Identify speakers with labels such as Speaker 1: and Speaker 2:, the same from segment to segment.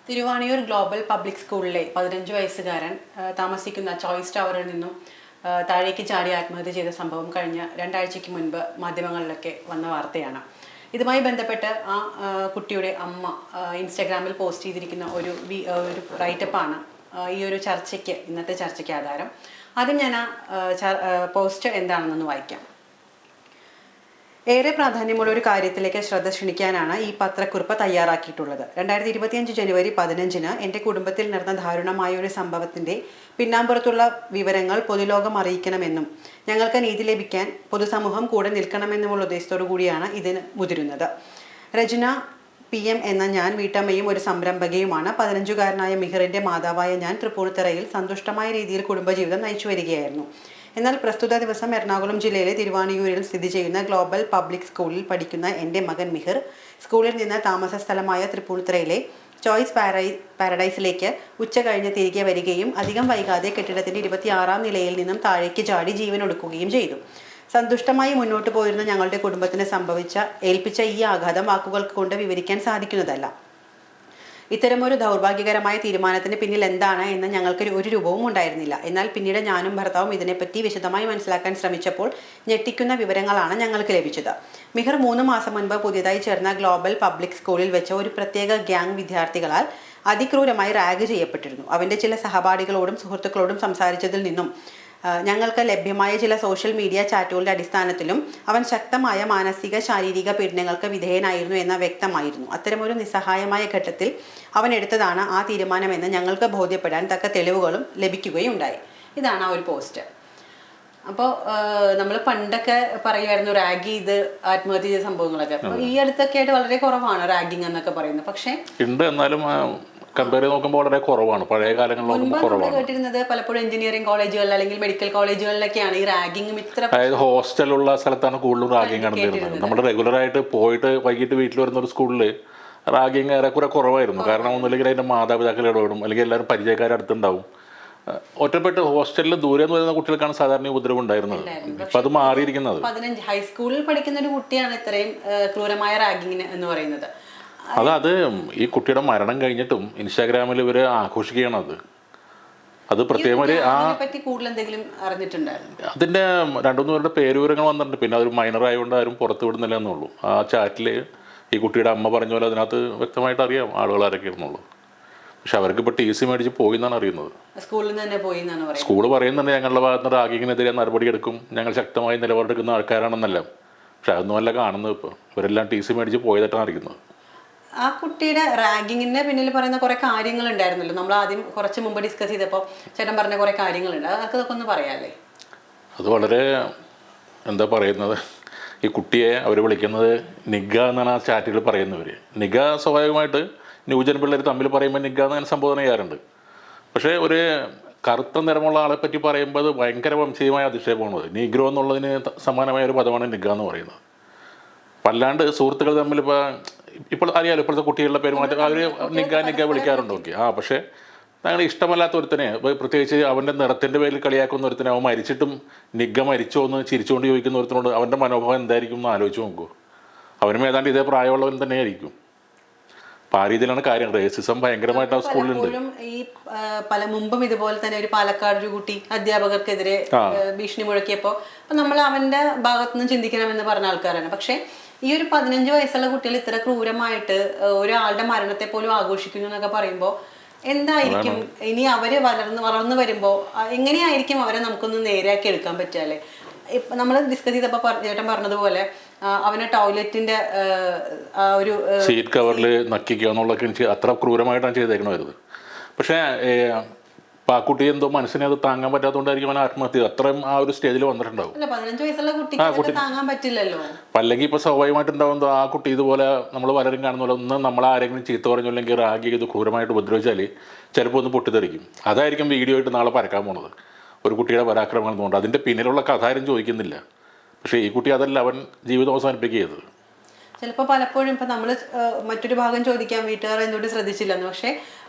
Speaker 1: Thiruvaniyoor global public സ്കൂളിലെ 15 വയസ്സുകാരൻ താമസിക്കുന്ന ചോയ്സ് ടവറിൽ നിന്നും താഴേക്ക് ചാടി ആത്മഹത്യ ചെയ്ത സംഭവം കഴിഞ്ഞ 2 ആഴ്ചയ്ക്ക് മുൻപ് മാധ്യമങ്ങളിലൊക്കെ വന്ന വാർത്തയാണ്. ഇതുമായി ബന്ധപ്പെട്ട് ആ കുട്ടിയുടെ അമ്മ ഇൻസ്റ്റാഗ്രാമിൽ പോസ്റ്റ് ചെയ്തിരിക്കുന്ന ഒരു റൈറ്റപ്പാണ് ഈ ഒരു ഇന്നത്തെ ചർച്ചയ്ക്ക് ആധാരം. ആദ്യം ഞാൻ ആ പോസ്റ്റ് എന്താണെന്നൊന്ന് വായിക്കാം. ഏറെ പ്രാധാന്യമുള്ള ഒരു കാര്യത്തിലേക്ക് ശ്രദ്ധ ക്ഷണിക്കാനാണ് ഈ പത്രക്കുറിപ്പ് തയ്യാറാക്കിയിട്ടുള്ളത്. 2025 ജനുവരി 15-ന് എൻ്റെ കുടുംബത്തിൽ നടന്ന ദാരുണമായ ഒരു സംഭവത്തിൻ്റെ പിന്നാമ്പുറത്തുള്ള വിവരങ്ങൾ പൊതുലോകം അറിയിക്കണമെന്നും ഞങ്ങൾക്ക് നീതി ലഭിക്കാൻ പൊതുസമൂഹം കൂടെ നിൽക്കണമെന്നുമുള്ള ഉദ്ദേശത്തോടു കൂടിയാണ് ഇതിന് മുതിരുന്നത്. രചന PM എന്ന ഞാൻ വീട്ടമ്മയും ഒരു സംരംഭകയുമാണ്. 15-കാരനായ മിഹിറിൻ്റെ മാതാവായ ഞാൻ തൃപ്പൂണിത്തുറയിൽ സന്തുഷ്ടമായ രീതിയിൽ കുടുംബജീവിതം നയിച്ചു വരികയായിരുന്നു. എന്നാൽ പ്രസ്തുത ദിവസം എറണാകുളം ജില്ലയിലെ തിരുവാണിയൂരിൽ സ്ഥിതി ചെയ്യുന്ന ഗ്ലോബൽ പബ്ലിക് സ്കൂളിൽ പഠിക്കുന്ന എൻ്റെ മകൻ മിഹിർ സ്കൂളിൽ നിന്ന് താമസ സ്ഥലമായ തൃപ്പൂണിത്തുറയിലെ ചോയ്സ് പാരഡൈസിലേക്ക് ഉച്ച കഴിഞ്ഞ് തിരികെ വരികയും അധികം വൈകാതെ കെട്ടിടത്തിൻ്റെ 26-ാം നിലയിൽ നിന്നും താഴേക്ക് ചാടി ജീവനൊടുക്കുകയും ചെയ്തു. സന്തുഷ്ടമായി മുന്നോട്ട് പോയിരുന്ന ഞങ്ങളുടെ കുടുംബത്തിന് ഏൽപ്പിച്ച ഈ ആഘാതം വാക്കുകൾ കൊണ്ട് വിവരിക്കാൻ സാധിക്കുന്നതല്ല. ഇത്തരമൊരു ദൗർഭാഗ്യകരമായ തീരുമാനത്തിന് പിന്നിൽ എന്താണ് എന്ന് ഞങ്ങൾക്ക് ഒരു രൂപവും ഉണ്ടായിരുന്നില്ല. എന്നാൽ പിന്നീട് ഞാനും ഭർത്താവും ഇതിനെപ്പറ്റി വിശദമായി മനസ്സിലാക്കാൻ ശ്രമിച്ചപ്പോൾ ഞെട്ടിക്കുന്ന വിവരങ്ങളാണ് ഞങ്ങൾക്ക് ലഭിച്ചത്. മിഹിർ 3 മാസം മുൻപ് പുതിയതായി ചേർന്ന ഗ്ലോബൽ പബ്ലിക് സ്കൂളിൽ വെച്ച ഒരു പ്രത്യേക ഗ്യാങ് വിദ്യാർത്ഥികളാൽ അതിക്രൂരമായി റാഗ് ചെയ്യപ്പെട്ടിരുന്നു. അവൻ്റെ ചില സഹപാഠികളോടും സുഹൃത്തുക്കളോടും സംസാരിച്ചതിൽ നിന്നും ഞങ്ങൾക്ക് ലഭ്യമായ ചില സോഷ്യൽ മീഡിയ ചാറ്റുകളുടെ അടിസ്ഥാനത്തിലും അവൻ ശക്തമായ മാനസിക ശാരീരിക പീഡനങ്ങൾക്ക് വിധേയനായിരുന്നു എന്ന് വ്യക്തമായിരുന്നു. അത്തരമൊരു നിസ്സഹായമായ ഘട്ടത്തിൽ അവൻ എടുത്തതാണ് ആ തീരുമാനമെന്ന് ഞങ്ങൾക്ക് ബോധ്യപ്പെടാൻ തക്ക തെളിവുകളും ലഭിക്കുകയുണ്ടായി. ഇതാണ് ആ ഒരു പോസ്റ്റ്. അപ്പോൾ നമ്മൾ പണ്ടൊക്കെ പറയുമായിരുന്നു റാഗ് ചെയ്ത് ആത്മഹത്യ ചെയ്ത സംഭവങ്ങളൊക്കെ. അപ്പോൾ ഈ അടുത്തൊക്കെ ആയിട്ട് വളരെ കുറവാണ് റാഗിങ് എന്നൊക്കെ പറയുന്നത്. പക്ഷേ
Speaker 2: എന്നാലും കമ്പയർ നോക്കുമ്പോൾ വളരെ കുറവാണ്. പഴയ കാലങ്ങളിൽ
Speaker 1: കേട്ടിരുന്നത് പലപ്പോഴും എഞ്ചിനീയറിംഗ് കോളേജുകളിൽ അല്ലെങ്കിൽ മെഡിക്കൽ കോളേജുകളിലൊക്കെയാണ് ഈ റാഗിങ്ങും
Speaker 2: അതായത് ഹോസ്റ്റലുള്ള സ്ഥലത്താണ് കൂടുതലും റാഗിങ് നടന്നിരുന്നത്. നമ്മൾ റെഗുലറായിട്ട് പോയിട്ട് വൈകിട്ട് വീട്ടിൽ വരുന്ന ഒരു സ്കൂളിൽ റാഗിങ് ഏറെക്കുറെ കുറവായിരുന്നു. കാരണം ഒന്നുമില്ലെങ്കിൽ അതിൻ്റെ മാതാപിതാക്കൾ ഇടപെടും, അല്ലെങ്കിൽ എല്ലാവരും പരിചയക്കാർ അടുത്തുണ്ടാവും. ഒറ്റപ്പെട്ട് ഹോസ്റ്റലിൽ ദൂരെ നിന്ന് വരുന്ന കുട്ടികൾക്കാണ് സാധാരണ ഉപദ്രവം ഉണ്ടായിരുന്നത്. ഇപ്പം അത് മാറിയിരിക്കുന്നത്.
Speaker 1: 15 ഹൈസ്കൂളിൽ പഠിക്കുന്ന ഒരു കുട്ടിയാണ് ഇത്രയും ക്രൂരമായ റാഗിങ്ങിന് എന്ന് പറയുന്നത്.
Speaker 2: അത് ഈ കുട്ടിയുടെ മരണം കഴിഞ്ഞിട്ടും ഇൻസ്റ്റാഗ്രാമിൽ ഇവർ ആഘോഷിക്കുകയാണ്. അത് പ്രത്യേകമായി അതിൻ്റെ 2-3 പേരുടെ പേരുവിവരങ്ങൾ വന്നിട്ടുണ്ട്. പിന്നെ അതൊരു മൈനർ ആയതുകൊണ്ട് ആരും പുറത്തു വിടുന്നില്ല എന്നുള്ളൂ. ആ ചാറ്റിൽ ഈ കുട്ടിയുടെ അമ്മ പറഞ്ഞ പോലെ അതിനകത്ത് വ്യക്തമായിട്ട് അറിയാം ആളുകൾ ആരൊക്കെ ഇരുന്നുള്ളൂ. പക്ഷെ അവർക്ക് ഇപ്പോൾ TC മേടിച്ച് പോയി എന്നാണ് അറിയുന്നത്. സ്കൂൾ പറയുന്നുണ്ട് ഞങ്ങളുടെ ഭാഗത്ത് നിന്ന് റാഗിങ്ങിനെതിരെ നടപടിയെടുക്കും, ഞങ്ങൾ ശക്തമായി നിലപാടെടുക്കുന്ന ആൾക്കാരാണെന്നെല്ലാം. പക്ഷെ അതൊന്നുമല്ല കാണുന്നത്. ഇപ്പോൾ ഇവരെല്ലാം TC മേടിച്ച് പോയതായിട്ടാണ് അറിയുന്നത്.
Speaker 1: ആ കുട്ടിയുടെ റാഗിങ്ങിന്റെ പിന്നിൽ പറയുന്ന കുറെ കാര്യങ്ങൾ ഉണ്ടായിരുന്നല്ലോ. നമ്മൾ ആദ്യം കുറച്ച് മുമ്പ് ഡിസ്കസ് ചെയ്തപ്പോൾ ചേട്ടൻ പറഞ്ഞ കുറെ കാര്യങ്ങളുണ്ട്. അതൊക്കെ ഒന്ന് പറയാല്ലേ?
Speaker 2: അത് വളരെ എന്താ പറയുന്നത്, ഈ കുട്ടിയെ അവർ വിളിക്കുന്നത് നിഗ എന്നാണ് ആ ചാറ്റുകൾ പറയുന്നവർ. നിഗ സ്വാഭാവികമായിട്ട് ന്യൂജൻ പിള്ളേർ തമ്മിൽ പറയുമ്പോൾ നിഗ എന്ന് സംബോധന ചെയ്യാറുണ്ട്. പക്ഷേ ഒരു കറുത്ത നിറമുള്ള ആളെ പറ്റി പറയുമ്പോൾ അത് ഭയങ്കര വംശീയമായ അധിക്ഷേപമാണ്. നീഗ്രോ എന്നുള്ളതിന് സമാനമായ ഒരു പദമാണ് നിഗ എന്ന് പറയുന്നത്. വല്ലാണ്ട് സുഹൃത്തുക്കൾ തമ്മിൽ ഇപ്പോൾ അറിയാലോ ഇപ്പോഴത്തെ കുട്ടികളുടെ പെരുമാറ്റം അവർ നിഗ വിളിക്കാറുണ്ട്. ഓക്കെ, പക്ഷേ ഞങ്ങൾ ഇഷ്ടമല്ലാത്ത ഒരുത്തനെ, പ്രത്യേകിച്ച് അവൻ്റെ നിറത്തിൻ്റെ പേരിൽ കളിയാക്കുന്ന ഒരുത്തനെ, അവൻ മരിച്ചിട്ടും നിഗ മരിച്ചോ എന്ന് ചിരിച്ചുകൊണ്ട് ചോദിക്കുന്ന ഒരുത്തനോട് അവൻ്റെ മനോഭാവം എന്തായിരിക്കും എന്ന് ആലോചിച്ച് നോക്കൂ. അവനും ഏതാണ്ട് ഇതേ പ്രായമുള്ളവൻ തന്നെയായിരിക്കും. അപ്പം ആ രീതിയിലാണ് കാര്യം. റേസിസം ഭയങ്കരമായിട്ട് ആ സ്കൂളിലുണ്ട്.
Speaker 1: ഈ മുമ്പും ഇതുപോലെ തന്നെ ഒരു പാലക്കാട് ഒരു കുട്ടി അധ്യാപകർക്കെതിരെ ഭീഷണി മുഴക്കിയപ്പോൾ നമ്മൾ അവൻ്റെ ഭാഗത്തുനിന്ന് ചിന്തിക്കണമെന്ന് പറഞ്ഞ ആൾക്കാരാണ്. പക്ഷേ ഈ ഒരു 15 വയസ്സുള്ള കുട്ടികൾ ഇത്ര ക്രൂരമായിട്ട് ഒരാളുടെ മരണത്തെ പോലും ആഘോഷിക്കുന്നു എന്നൊക്കെ പറയുമ്പോൾ എന്തായിരിക്കും ഇനി അവര് വളർന്നു വരുമ്പോൾ എങ്ങനെയായിരിക്കും അവരെ നമുക്കൊന്ന് നേരെയാക്കി എടുക്കാൻ പറ്റുക? ഇപ്പം നമ്മൾ ഡിസ്കസ് ചെയ്തപ്പോൾ ചേട്ടൻ പറഞ്ഞതുപോലെ അവനെ ടോയ്ലറ്റിന്റെ ഒരു
Speaker 2: സീറ്റ് കവറിൽ നക്കിക്കുക എന്നുള്ളതൊക്കെ എനിക്ക് അത്ര ക്രൂരമായിട്ടാണ് ചെയ്തേക്കണമായിരുന്നു. പക്ഷേ ആ കുട്ടി എന്തോ മനസ്സിനെ അത് താങ്ങാൻ പറ്റാത്തതുകൊണ്ടായിരിക്കും അവൻ ആത്മഹത്യ അത്രയും ആ ഒരു സ്റ്റേജിൽ വന്നിട്ടുണ്ടാവും.
Speaker 1: 15 വയസ്സുള്ള കുട്ടിക്ക് താങ്ങാൻ പറ്റില്ലല്ലോ.
Speaker 2: അല്ലെങ്കിൽ ഇപ്പോൾ സ്വാഭാവികമായിട്ടുണ്ടാവുമ്പോൾ ആ കുട്ടി ഇതുപോലെ നമ്മൾ പലരും കാണുന്ന പോലെ ഒന്ന് നമ്മൾ ആരെങ്കിലും ചീത്ത പറഞ്ഞു അല്ലെങ്കിൽ റാഗ് ചെയ്ത് ക്രൂരമായിട്ട് ഉപദ്രവിച്ചാൽ ചിലപ്പോൾ ഒന്ന് പൊട്ടിത്തെറിക്കും. അതായിരിക്കും വീഡിയോ ആയിട്ട് നാളെ പരക്കാൻ പോണത്, ഒരു കുട്ടിയുടെ പരാക്രമം എന്നുകൊണ്ട്. അതിൻ്റെ പിന്നിലുള്ള കഥ ആരും ചോദിക്കുന്നില്ല. പക്ഷേ ഈ കുട്ടി അതല്ല, അവൻ ജീവിതം അവസാനിപ്പിക്കുകയത്.
Speaker 1: ചിലപ്പോൾ പലപ്പോഴും ഇപ്പം നമ്മൾ മറ്റൊരു ഭാഗം ചോദിക്കാം വീട്ടുകാർ എന്തുകൊണ്ട് ശ്രദ്ധിച്ചില്ലെന്ന്. പക്ഷേ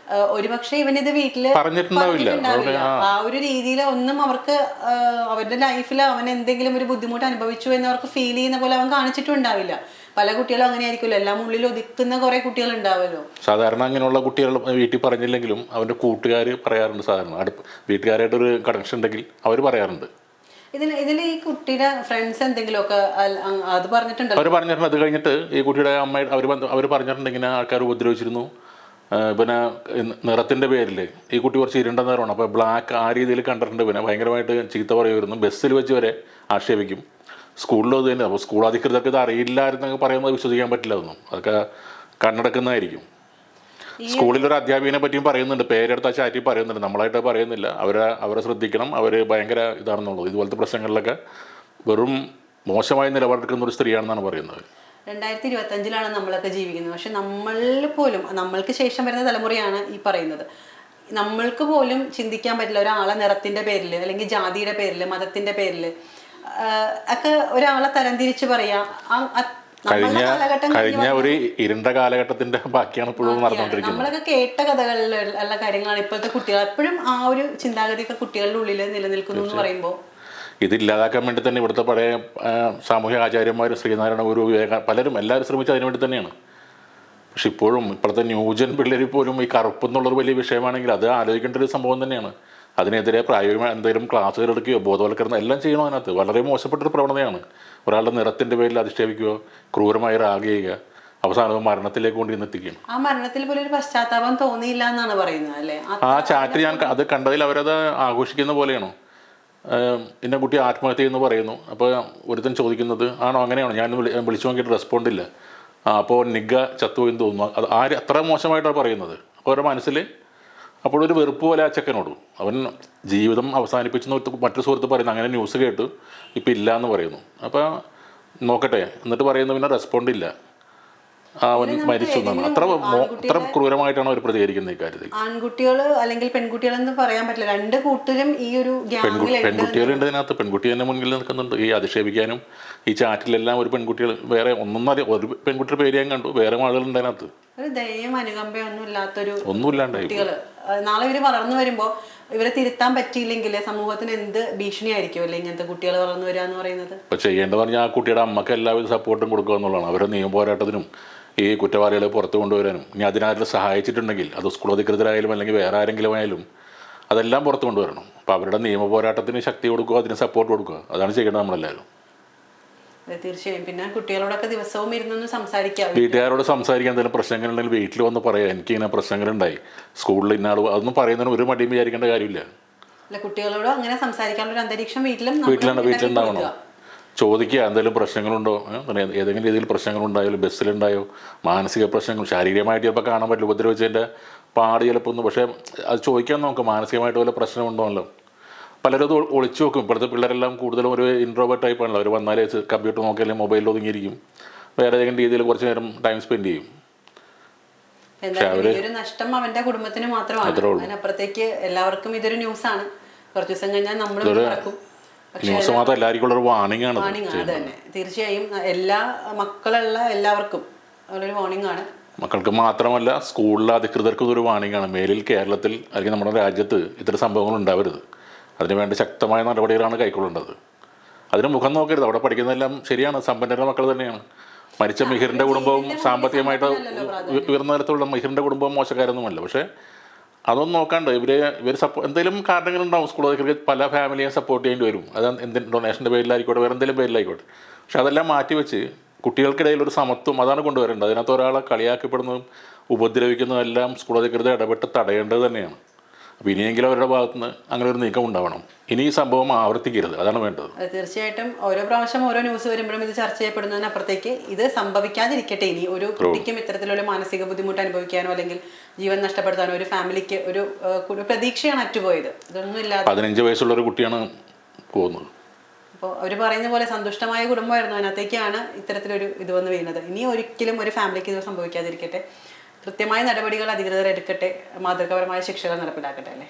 Speaker 1: ഒരുപക്ഷെ ഇവനിത് വീട്ടില് പറഞ്ഞിട്ടുണ്ടാവില്ല. ആ ഒരു രീതിയിൽ ഒന്നും അവർക്ക് അവരുടെ ലൈഫിൽ അവൻ എന്തെങ്കിലും ഒരു ബുദ്ധിമുട്ട് അനുഭവിച്ചു എന്ന് അവർക്ക് ഫീൽ ചെയ്യുന്ന പോലെ അവൻ കാണിച്ചിട്ടുണ്ടാവില്ല. പല കുട്ടികളും അങ്ങനെ ആയിരിക്കുമല്ലോ, എല്ലാം ഉള്ളിൽ ഒതുക്കുന്ന കുറെ കുട്ടികൾ ഉണ്ടാവുമല്ലോ.
Speaker 2: സാധാരണ അങ്ങനെയുള്ള കുട്ടികൾ വീട്ടിൽ പറഞ്ഞില്ലെങ്കിലും അവൻ്റെ കൂട്ടുകാർ പറയാറുണ്ട്. സാധാരണ വീട്ടുകാരായിട്ടൊരു കണക്ഷൻ ഉണ്ടെങ്കിൽ അവർ പറയാറുണ്ട്.
Speaker 1: ഇതിൽ ഈ കുട്ടിയുടെ ഫ്രണ്ട്സ് എന്തെങ്കിലുമൊക്കെ അത് പറഞ്ഞിട്ടുണ്ടല്ലോ.
Speaker 2: അവർ പറഞ്ഞിട്ടുണ്ട്. അത് കഴിഞ്ഞിട്ട് ഈ കുട്ടിയുടെ അമ്മ അവർ പറഞ്ഞിട്ടുണ്ട് ഇങ്ങനെ ആൾക്കാർ ഉപദ്രവിച്ചിരുന്നു. പിന്നെ നിറത്തിൻ്റെ പേരിൽ ഈ കുട്ടി കുറച്ച് ഇരുണ്ട നിറമാണ്, അപ്പോൾ ബ്ലാക്ക് ആ രീതിയിൽ കണ്ടിട്ടുണ്ട്. പിന്നെ ഭയങ്കരമായിട്ട് ചീത്ത പറയുമായിരുന്നു, ബസ്സിൽ വെച്ച് വരെ ആക്ഷേപിക്കും. സ്കൂളിലും അത് തന്നെ. അപ്പോൾ സ്കൂൾ അധികൃതർക്ക് ഇത് അറിയില്ലായിരുന്നെങ്കിൽ പറയുന്നത് വിശ്വസിക്കാൻ പറ്റില്ല. ഒന്നും അതൊക്കെ കണ്ണടക്കുന്നതായിരിക്കും. സ്കൂളിലൊരു അധ്യാപികനെ പറ്റിയും പറയുന്നുണ്ട്, പേരെടുത്ത ചാറ്റി പറയുന്നുണ്ട്, നമ്മളായിട്ട് പറയുന്നില്ല. അവരെ ശ്രദ്ധിക്കണം, അവർ ഭയങ്കര ഇതാണെന്നുള്ളത്. ഇതുപോലത്തെ പ്രശ്നങ്ങളിലൊക്കെ വെറും മോശമായ നിലപാടെടുക്കുന്ന ഒരു സ്ത്രീയാണെന്നാണ് പറയുന്നത്.
Speaker 1: 2025 നമ്മളൊക്കെ ജീവിക്കുന്നത്. പക്ഷെ നമ്മളിൽ പോലും, നമ്മൾക്ക് ശേഷം വരുന്ന തലമുറയാണ് ഈ പറയുന്നത്. നമ്മൾക്ക് പോലും ചിന്തിക്കാൻ പറ്റില്ല ഒരാളെ നിറത്തിൻ്റെ പേരിൽ അല്ലെങ്കിൽ ജാതിയുടെ പേരിൽ മതത്തിൻ്റെ പേരിൽ ഒക്കെ ഒരാളെ തരംതിരിച്ച് പറയാം.
Speaker 2: കഴിഞ്ഞ ഒരു ഇരുണ്ട കാലഘട്ടത്തിന്റെ ബാക്കിയാണ് ഇപ്പോഴും നടന്നുകൊണ്ടിരിക്കുന്നത്.
Speaker 1: നമ്മളൊക്കെ കേട്ട കഥകളിലുള്ള കാര്യങ്ങളാണ് ഇപ്പോഴത്തെ കുട്ടികൾ. എപ്പോഴും ആ ഒരു ചിന്താഗതിയൊക്കെ കുട്ടികളുടെ ഉള്ളിൽ നിലനിൽക്കുന്നു എന്ന് പറയുമ്പോൾ
Speaker 2: ഇതില്ലാതാക്കാൻ വേണ്ടി തന്നെ ഇവിടുത്തെ പഴയ സാമൂഹ്യ ആചാര്യന്മാർ, ശ്രീനാരായണ ഗുരു, പലരും എല്ലാവരും ശ്രമിച്ചത് അതിനു വേണ്ടി തന്നെയാണ്. പക്ഷെ ഇപ്പോഴും ഇപ്പോഴത്തെ ന്യൂജൻ പിള്ളേർ പോലും ഈ കറുപ്പ് എന്നുള്ളൊരു വലിയ വിഷയമാണെങ്കിൽ അത് ആലോചിക്കേണ്ട ഒരു സംഭവം തന്നെയാണ്. അതിനെതിരെ പ്രായോഗികമായ എന്തെങ്കിലും ക്ലാസ്സുകൾ എടുക്കുകയോ ബോധവൽക്കരണം എല്ലാം ചെയ്യണം. അതിനകത്ത് വളരെ മോശപ്പെട്ടൊരു പ്രവണതയാണ്. ഒരാളുടെ നിറത്തിൻ്റെ പേരിൽ അധിക്ഷേപിക്കുകയോ ക്രൂരമായി റാഗ് ചെയ്യുക, അവസാനം മരണത്തിലേക്ക് കൊണ്ട് എത്തിക്കുകയാണ്.
Speaker 1: ആ മരണത്തിൽ പോലും ഒരു പശ്ചാത്താപം തോന്നിയില്ല എന്നാണ് പറയുന്നത് അല്ലേ?
Speaker 2: ആ ചാറ്റ് ഞാൻ അത് കണ്ടതിൽ അവരത് ആഘോഷിക്കുന്ന പോലെയാണോ. ഇന്ന കുട്ടി ആത്മഹത്യ എന്ന് പറയുന്നു. അപ്പോൾ ഒരുത്തൻ ചോദിക്കുന്നത് ആണോ അങ്ങനെയാണോ, ഞാൻ വിളിച്ചു നോക്കിയിട്ട് റെസ്പോണ്ട് ഇല്ല, അപ്പോൾ നിഗ ചത്തു എന്ന് തോന്നുന്നു. അത് അത്ര മോശമായിട്ടാണ് പറയുന്നത്. അപ്പോൾ അവരുടെ മനസ്സിൽ അപ്പോഴൊരു വെറുപ്പ് പോലെ ആ ചെക്കനോടും. അവൻ ജീവിതം അവസാനിപ്പിച്ചെന്ന് മറ്റൊരു സുഹൃത്ത് പറയുന്നു. അങ്ങനെ ന്യൂസ് കേട്ട് ഇപ്പം ഇല്ല എന്ന് പറയുന്നു. അപ്പോൾ നോക്കട്ടെ എന്നിട്ട് പറയുന്നു പിന്നെ റെസ്പോണ്ട് ഇല്ല, അവൻ മരിച്ചു എന്നാണ്. അത്ര ക്രൂരമായിട്ടാണ് അവർ പ്രതികരിക്കുന്നത് ഈ കാര്യത്തിൽ.
Speaker 1: ആൺകുട്ടികൾ അല്ലെങ്കിൽ പെൺകുട്ടികളെന്ന് പറയാൻ പറ്റില്ല, രണ്ട് കൂട്ടരും ഈ ഒരു
Speaker 2: പെൺകുട്ടികളുണ്ട് ഇതിനകത്ത്. പെൺകുട്ടി തന്നെ മുൻപിൽ നിൽക്കുന്നുണ്ട് ഈ അധിക്ഷേപിക്കാനും. ഈ ചാറ്റിലെല്ലാം ഒരു പെൺകുട്ടികൾ വേറെ ഒരു പെൺകുട്ടിയുടെ പേര് ഞാൻ കണ്ടു, വേറെ ആളുകളുണ്ട് അതിനകത്ത്.
Speaker 1: ഒരു ദയം അനുകമ്പയൊന്നും ഇല്ലാത്തൊരു
Speaker 2: ഒന്നുമില്ലാണ്ടായി
Speaker 1: കുട്ടികൾ. നാളെ ഇവർ വളർന്നു വരുമ്പോൾ ഇവരെ തിരുത്താൻ പറ്റിയില്ലെങ്കിൽ സമൂഹത്തിന് എന്ത് ഭീഷണിയായിരിക്കും അല്ലെ ഇങ്ങനത്തെ കുട്ടികൾ വളർന്നു വരിക എന്ന് പറയുന്നത്.
Speaker 2: ഇപ്പം ചെയ്യേണ്ടത് പറഞ്ഞാൽ ആ കുട്ടിയുടെ അമ്മക്ക് എല്ലാവിധ സപ്പോർട്ടും കൊടുക്കുക എന്നുള്ളതാണ്. അവരെ നിയമ പോരാട്ടത്തിനും ഈ കുറ്റവാളികളെ പുറത്തു കൊണ്ടുവരാനും ഇനി അതിനാരും സഹായിച്ചിട്ടുണ്ടെങ്കിൽ അത് സ്കൂൾ അധികൃതരായാലും അല്ലെങ്കിൽ വേറെ ആരെങ്കിലും ആയാലും അതെല്ലാം പുറത്തു കൊണ്ടുവരണം. അപ്പോൾ അവരുടെ നിയമ പോരാട്ടത്തിന് ശക്തി കൊടുക്കുക, അതിന് സപ്പോർട്ട് കൊടുക്കുക, അതാണ് ചെയ്യേണ്ടത് നമ്മളെല്ലാവരും.
Speaker 1: തീർച്ചയായും. പിന്നെ കുട്ടികളോടൊക്കെ ദിവസവും ഇരുന്നൊന്ന് സംസാരിക്കാം,
Speaker 2: വീട്ടുകാരോട് സംസാരിക്കാൻ എന്തെങ്കിലും പ്രശ്നങ്ങളുണ്ടെങ്കിൽ വീട്ടിൽ വന്ന് പറയാം, എനിക്കിങ്ങനെ പ്രശ്നങ്ങളുണ്ടായി സ്കൂളിൽ ഇന്നാൾ, അതൊന്നും പറയുന്നതിന് ഒരു മടിയും വിചാരിക്കേണ്ട കാര്യമില്ല.
Speaker 1: അല്ല, കുട്ടികളോട് അങ്ങനെ സംസാരിക്കാനുള്ള ഒരു അന്തരീക്ഷം
Speaker 2: വീട്ടിലുണ്ടാവണം. ചോദിക്കുക എന്തെങ്കിലും പ്രശ്നങ്ങളുണ്ടോ, ഏതെങ്കിലും രീതിയിൽ പ്രശ്നങ്ങളുണ്ടായാലും ബസ്സിലുണ്ടായോ, മാനസിക പ്രശ്നങ്ങൾ ശാരീരികമായിട്ട് ചിലപ്പോൾ കാണാൻ പറ്റില്ല, ഉപദ്രവിച്ചതിൻ്റെ പാട് ചിലപ്പോൾ ഒന്ന്. പക്ഷേ അത് ചോദിക്കാൻ നോക്കും, മാനസികമായിട്ട് വല്ല പ്രശ്നമുണ്ടോല്ലോ. പലരും അത് ഒളിച്ചു നോക്കും. ഇപ്പോഴത്തെ പിള്ളേരെല്ലാം കൂടുതലും ഒരു ഇൻട്രോവേർട്ട് ടൈപ്പാണല്ലോ. അവർ വന്നാലേ കമ്പ്യൂട്ടർ നോക്കിയാലും മൊബൈലിൽ ഒതുങ്ങിയിരിക്കും, വേറെ ഏതെങ്കിലും രീതിയിൽ കുറച്ച് നേരം ടൈം സ്പെൻഡ് ചെയ്യും.
Speaker 1: ഇതൊരു നഷ്ടം അവന്റെ കുടുംബത്തിന് മാത്രമാണ്, അതിനപ്പുറത്തേക്ക് എല്ലാവർക്കും ഇതൊരു ന്യൂസാണ്. കുറച്ച് ദിവസം കഴിഞ്ഞാൽ നമ്മൾ
Speaker 2: ന്യൂസ് മാത്രം എല്ലാവർക്കും ഉള്ളൊരു വാർണിംഗ് ആണ്.
Speaker 1: അത് തന്നെ തീർച്ചയായും എല്ലാ മക്കളുള്ള എല്ലാവർക്കും ഒരു വാർണിംഗ് ആണ്.
Speaker 2: മക്കൾക്ക് മാത്രമല്ല സ്കൂളിലെ അധികൃതർക്കും ഇതൊരു വാർണിംഗ് ആണ്. മേലിൽ കേരളത്തിൽ അല്ലെങ്കിൽ നമ്മുടെ രാജ്യത്ത് ഇത്തരം സംഭവങ്ങൾ ഉണ്ടാവരുത്. അതിനുവേണ്ടി ശക്തമായ നടപടികളാണ് കൈക്കൊള്ളേണ്ടത്. അതിന് മുഖം നോക്കരുത്. അവിടെ പഠിക്കുന്നതെല്ലാം ശരിയാണ്, സമ്പന്നരുടെ മക്കൾ തന്നെയാണ്. മരിച്ച മിഹിറിൻ്റെ കുടുംബവും സാമ്പത്തികമായിട്ട് ഉയർന്ന തരത്തിലുള്ള മിഹിറിൻ്റെ കുടുംബവും മോശക്കാരൊന്നുമല്ല. പക്ഷേ അതൊന്നും നോക്കാണ്ട് ഇവർ എന്തെങ്കിലും കാരണങ്ങളുണ്ടാവും. സ്കൂൾ അധികൃതർ പല ഫാമിലിയെ സപ്പോർട്ട് ചെയ്യേണ്ടി വരും. അത് എന്തെങ്കിലും ഡൊണേഷൻ്റെ പേരിലായിക്കോട്ടെ, വേറെ എന്തെങ്കിലും പേരിലായിക്കോട്ടെ. പക്ഷെ അതെല്ലാം മാറ്റിവെച്ച് കുട്ടികൾക്കിടയിൽ ഒരു സമത്വം അതാണ് കൊണ്ടുവരേണ്ടത്. അതിനകത്ത് ഒരാളെ കളിയാക്കപ്പെടുന്നതും ഉപദ്രവിക്കുന്നതും എല്ലാം സ്കൂൾ അധികൃതർ ഇടപെട്ട് തടയേണ്ടത് തന്നെയാണ്. അപ്പോൾ ഇനിയെങ്കിലും അവരുടെ ഭാഗത്തുനിന്ന് അങ്ങനെ ഒരു നീക്കം ഉണ്ടാവണം. ഇനി ഈ സംഭവം ആവർത്തിക്കരുത്, അതാണ് വേണ്ടത്.
Speaker 1: തീർച്ചയായിട്ടും ഓരോ പ്രാവശ്യം ഓരോ ന്യൂസ് വരുമ്പോഴും ഇത് ചർച്ച ചെയ്യപ്പെടുന്നതിനപ്പുറത്തേക്ക് ഇത് സംഭവിക്കാതിരിക്കട്ടെ. ഇനി ഒരു കുട്ടിക്കും ഇത്തരത്തിലുള്ള മാനസിക ബുദ്ധിമുട്ട് അനുഭവിക്കാനോ അല്ലെങ്കിൽ ജീവൻ നഷ്ടപ്പെടുത്താനോ ഒരു ഫാമിലിക്ക് ഒരു പ്രതീക്ഷയാണ് അറ്റുപോയത്. ഇതൊന്നും ഇല്ലാതെ
Speaker 2: 15 വയസ്സുള്ള ഒരു കുട്ടിയാണ് പോകുന്നത്.
Speaker 1: അപ്പോൾ അവർ പറയുന്ന പോലെ സന്തുഷ്ടമായ കുടുംബമായിരുന്നു, അതിനകത്തേക്കാണ് ഇത്തരത്തിലൊരു ഇത് വന്ന് വീണത്. ഇനി ഒരിക്കലും ഒരു ഫാമിലിക്ക് ഇത് സംഭവിക്കാതിരിക്കട്ടെ. കൃത്യമായ നടപടികൾ അധികൃതർ എടുക്കട്ടെ, മാതൃകാപരമായ ശിക്ഷകൾ നടപ്പിലാക്കട്ടെ അല്ലേ.